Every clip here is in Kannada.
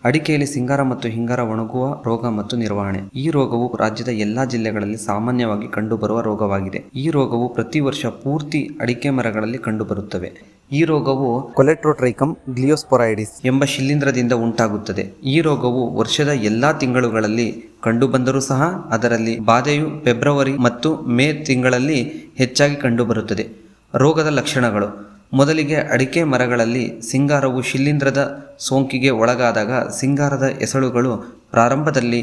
ಅಡಿಕೆಯಲ್ಲಿ ಸಿಂಗಾರ ಮತ್ತು ಹಿಂಗಾರ ಒಣಗುವ ರೋಗ ಮತ್ತು ನಿರ್ವಹಣೆ. ಈ ರೋಗವು ರಾಜ್ಯದ ಎಲ್ಲಾ ಜಿಲ್ಲೆಗಳಲ್ಲಿ ಸಾಮಾನ್ಯವಾಗಿ ಕಂಡುಬರುವ ರೋಗವಾಗಿದೆ. ಈ ರೋಗವು ಪ್ರತಿ ವರ್ಷ ಪೂರ್ತಿ ಅಡಿಕೆ ಮರಗಳಲ್ಲಿ ಕಂಡುಬರುತ್ತವೆ. ಈ ರೋಗವು ಕೊಲೆಟ್ರೋಟ್ರೈಕಮ್ ಗ್ಲಿಯೋಸ್ಪೊರೈಡಿಸ್ ಎಂಬ ಶಿಲೀಂಧ್ರದಿಂದ ಉಂಟಾಗುತ್ತದೆ. ಈ ರೋಗವು ವರ್ಷದ ಎಲ್ಲಾ ತಿಂಗಳುಗಳಲ್ಲಿ ಕಂಡುಬಂದರೂ ಸಹ ಅದರಲ್ಲಿ ಬಾಧೆಯು ಫೆಬ್ರವರಿ ಮತ್ತು ಮೇ ತಿಂಗಳಲ್ಲಿ ಹೆಚ್ಚಾಗಿ ಕಂಡುಬರುತ್ತದೆ. ರೋಗದ ಲಕ್ಷಣಗಳು: ಮೊದಲಿಗೆ ಅಡಿಕೆ ಮರಗಳಲ್ಲಿ ಸಿಂಗಾರವು ಶಿಲೀಂಧ್ರದ ಸೋಂಕಿಗೆ ಒಳಗಾದಾಗ ಸಿಂಗಾರದ ಎಸಳುಗಳು ಪ್ರಾರಂಭದಲ್ಲಿ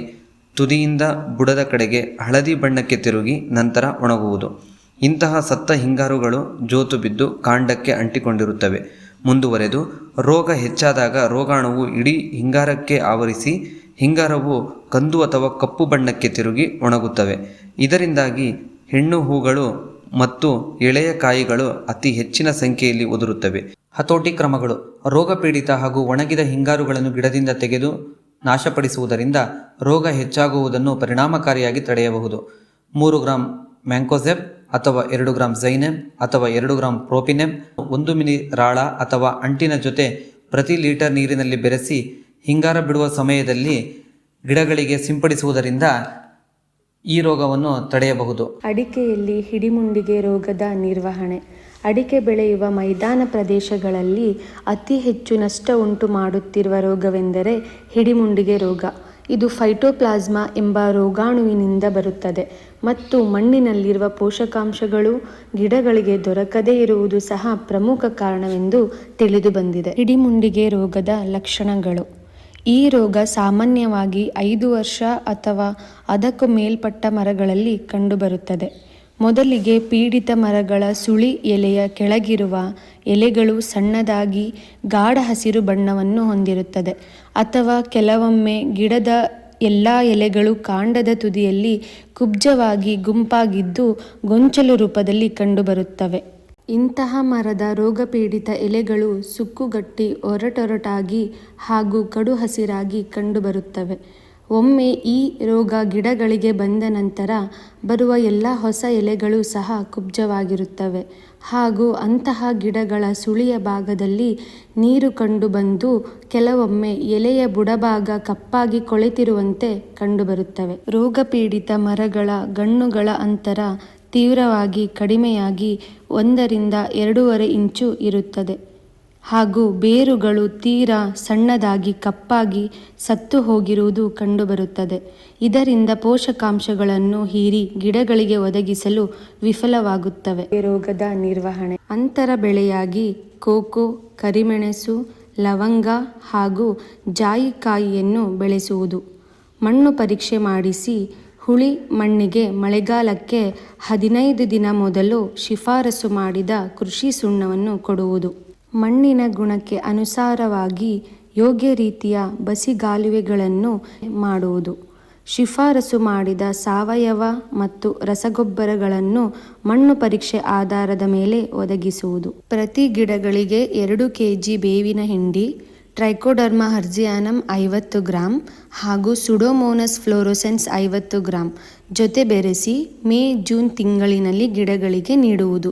ತುದಿಯಿಂದ ಬುಡದ ಕಡೆಗೆ ಹಳದಿ ಬಣ್ಣಕ್ಕೆ ತಿರುಗಿ ನಂತರ ಒಣಗುವುದು. ಇಂತಹ ಸತ್ತ ಹಿಂಗಾರುಗಳು ಜೋತು ಬಿದ್ದು ಕಾಂಡಕ್ಕೆ ಅಂಟಿಕೊಂಡಿರುತ್ತವೆ. ಮುಂದುವರೆದು ರೋಗ ಹೆಚ್ಚಾದಾಗ ರೋಗಾಣುವು ಇಡೀ ಹಿಂಗಾರಕ್ಕೆ ಆವರಿಸಿ ಹಿಂಗಾರವು ಕಂದು ಅಥವಾ ಕಪ್ಪು ಬಣ್ಣಕ್ಕೆ ತಿರುಗಿ ಒಣಗುತ್ತವೆ. ಇದರಿಂದಾಗಿ ಹೆಣ್ಣು ಹೂಗಳು ಮತ್ತು ಎಳೆಯ ಕಾಯಿಗಳು ಅತಿ ಹೆಚ್ಚಿನ ಸಂಖ್ಯೆಯಲ್ಲಿ ಉದುರುತ್ತವೆ. ಹತೋಟಿ ಕ್ರಮಗಳು: ರೋಗ ಪೀಡಿತ ಹಾಗೂ ಒಣಗಿದ ಹಿಂಗಾರುಗಳನ್ನು ಗಿಡದಿಂದ ತೆಗೆದು ನಾಶಪಡಿಸುವುದರಿಂದ ರೋಗ ಹೆಚ್ಚಾಗುವುದನ್ನು ಪರಿಣಾಮಕಾರಿಯಾಗಿ ತಡೆಯಬಹುದು. 3 ಗ್ರಾಂ ಮ್ಯಾಂಕೋಸೆಬ್ ಅಥವಾ 2 ಗ್ರಾಂ ಝೈನೆಮ್ ಅಥವಾ 2 ಗ್ರಾಂ ಪ್ರೋಪಿನೆಮ್ 1 ಮಿಲಿ ರಾಳ ಅಥವಾ ಅಂಟಿನ ಜೊತೆ ಪ್ರತಿ ಲೀಟರ್ ನೀರಿನಲ್ಲಿ ಬೆರೆಸಿ ಹಿಂಗಾರ ಬಿಡುವ ಸಮಯದಲ್ಲಿ ಗಿಡಗಳಿಗೆ ಸಿಂಪಡಿಸುವುದರಿಂದ ಈ ರೋಗವನ್ನು ತಡೆಯಬಹುದು. ಅಡಿಕೆಯಲ್ಲಿ ಹಿಡಿಮುಂಡಿಗೆ ರೋಗದ ನಿರ್ವಹಣೆ. ಅಡಿಕೆ ಬೆಳೆಯುವ ಮೈದಾನ ಪ್ರದೇಶಗಳಲ್ಲಿ ಅತಿ ಹೆಚ್ಚು ನಷ್ಟ ಉಂಟು ಮಾಡುತ್ತಿರುವ ರೋಗವೆಂದರೆ ಹಿಡಿಮುಂಡಿಗೆ ರೋಗ. ಇದು ಫೈಟೋಪ್ಲಾಸ್ಮಾ ಎಂಬ ರೋಗಾಣುವಿನಿಂದ ಬರುತ್ತದೆ ಮತ್ತು ಮಣ್ಣಿನಲ್ಲಿರುವ ಪೋಷಕಾಂಶಗಳು ಗಿಡಗಳಿಗೆ ದೊರಕದೇ ಇರುವುದು ಸಹ ಪ್ರಮುಖ ಕಾರಣವೆಂದು ತಿಳಿದು ಬಂದಿದೆ. ಹಿಡಿಮುಂಡಿಗೆ ರೋಗದ ಲಕ್ಷಣಗಳು: ಈ ರೋಗ ಸಾಮಾನ್ಯವಾಗಿ 5 ವರ್ಷ ಅಥವಾ ಅದಕ್ಕೂ ಮೇಲ್ಪಟ್ಟ ಮರಗಳಲ್ಲಿ ಕಂಡುಬರುತ್ತದೆ. ಮೊದಲಿಗೆ ಪೀಡಿತ ಮರಗಳ ಸುಳಿ ಎಲೆಯ ಕೆಳಗಿರುವ ಎಲೆಗಳು ಸಣ್ಣದಾಗಿ ಗಾಢ ಹಸಿರು ಬಣ್ಣವನ್ನು ಹೊಂದಿರುತ್ತದೆ ಅಥವಾ ಕೆಲವೊಮ್ಮೆ ಗಿಡದ ಎಲ್ಲ ಎಲೆಗಳು ಕಾಂಡದ ತುದಿಯಲ್ಲಿ ಕುಬ್ಜವಾಗಿ ಗುಂಪಾಗಿದ್ದು ಗೊಂಚಲು ರೂಪದಲ್ಲಿ ಕಂಡುಬರುತ್ತವೆ. ಇಂತಹ ಮರದ ರೋಗಪೀಡಿತ ಎಲೆಗಳು ಸುಕ್ಕುಗಟ್ಟಿ ಒರಟೊರಟಾಗಿ ಹಾಗೂ ಕಡು ಹಸಿರಾಗಿ ಕಂಡುಬರುತ್ತವೆ. ಒಮ್ಮೆ ಈ ರೋಗ ಗಿಡಗಳಿಗೆ ಬಂದ ನಂತರ ಬರುವ ಎಲ್ಲ ಹೊಸ ಎಲೆಗಳು ಸಹ ಕುಬ್ಜವಾಗಿರುತ್ತವೆ ಹಾಗೂ ಅಂತಹ ಗಿಡಗಳ ಸುಳಿಯ ಭಾಗದಲ್ಲಿ ನೀರು ಕಂಡುಬಂದು ಕೆಲವೊಮ್ಮೆ ಎಲೆಯ ಬುಡಭಾಗ ಕಪ್ಪಾಗಿ ಕೊಳೆತಿರುವಂತೆ ಕಂಡುಬರುತ್ತವೆ. ರೋಗಪೀಡಿತ ಮರಗಳ ಗಣ್ಣುಗಳ ಅಂತರ ತೀವ್ರವಾಗಿ ಕಡಿಮೆಯಾಗಿ 1 ರಿಂದ 2.5 ಇಂಚು ಇರುತ್ತದೆ ಹಾಗೂ ಬೇರುಗಳು ತೀರಾ ಸಣ್ಣದಾಗಿ ಕಪ್ಪಾಗಿ ಸತ್ತು ಹೋಗಿರುವುದು ಕಂಡುಬರುತ್ತದೆ. ಇದರಿಂದ ಪೋಷಕಾಂಶಗಳನ್ನು ಹೀರಿ ಗಿಡಗಳಿಗೆ ಒದಗಿಸಲು ವಿಫಲವಾಗುತ್ತವೆ. ರೋಗದ ನಿರ್ವಹಣೆ: ಅಂತರ ಬೆಳೆಯಾಗಿ ಕೋಕೋ, ಕರಿಮೆಣಸು, ಲವಂಗ ಹಾಗೂ ಜಾಯಿಕಾಯಿಯನ್ನು ಬೆಳೆಸುವುದು. ಮಣ್ಣು ಪರೀಕ್ಷೆ ಮಾಡಿಸಿ ಹುಳಿ ಮಣ್ಣಿಗೆ ಮಳೆಗಾಲಕ್ಕೆ 15 ದಿನ ಮೊದಲು ಶಿಫಾರಸು ಮಾಡಿದ ಕೃಷಿ ಸುಣ್ಣವನ್ನು ಕೊಡುವುದು. ಮಣ್ಣಿನ ಗುಣಕ್ಕೆ ಅನುಸಾರವಾಗಿ ಯೋಗ್ಯ ರೀತಿಯ ಬಸಿಗಾಲುವೆಗಳನ್ನು ಮಾಡುವುದು. ಶಿಫಾರಸು ಮಾಡಿದ ಸಾವಯವ ಮತ್ತು ರಸಗೊಬ್ಬರಗಳನ್ನು ಮಣ್ಣು ಪರೀಕ್ಷೆ ಆಧಾರದ ಮೇಲೆ ಒದಗಿಸುವುದು. ಪ್ರತಿ ಗಿಡಗಳಿಗೆ 2 kg ಬೇವಿನ ಹಿಂಡಿ, ಟ್ರೈಕೋಡರ್ಮ ಹರ್ಜಿಯಾನಮ್ 50 ಗ್ರಾಂ ಹಾಗೂ ಸುಡೋಮೋನಸ್ ಫ್ಲೋರೋಸೆನ್ಸ್ 50 ಗ್ರಾಂ ಜೊತೆ ಬೆರೆಸಿ ಮೇ-ಜೂನ್ ತಿಂಗಳಿನಲ್ಲಿ ಗಿಡಗಳಿಗೆ ನೀಡುವುದು.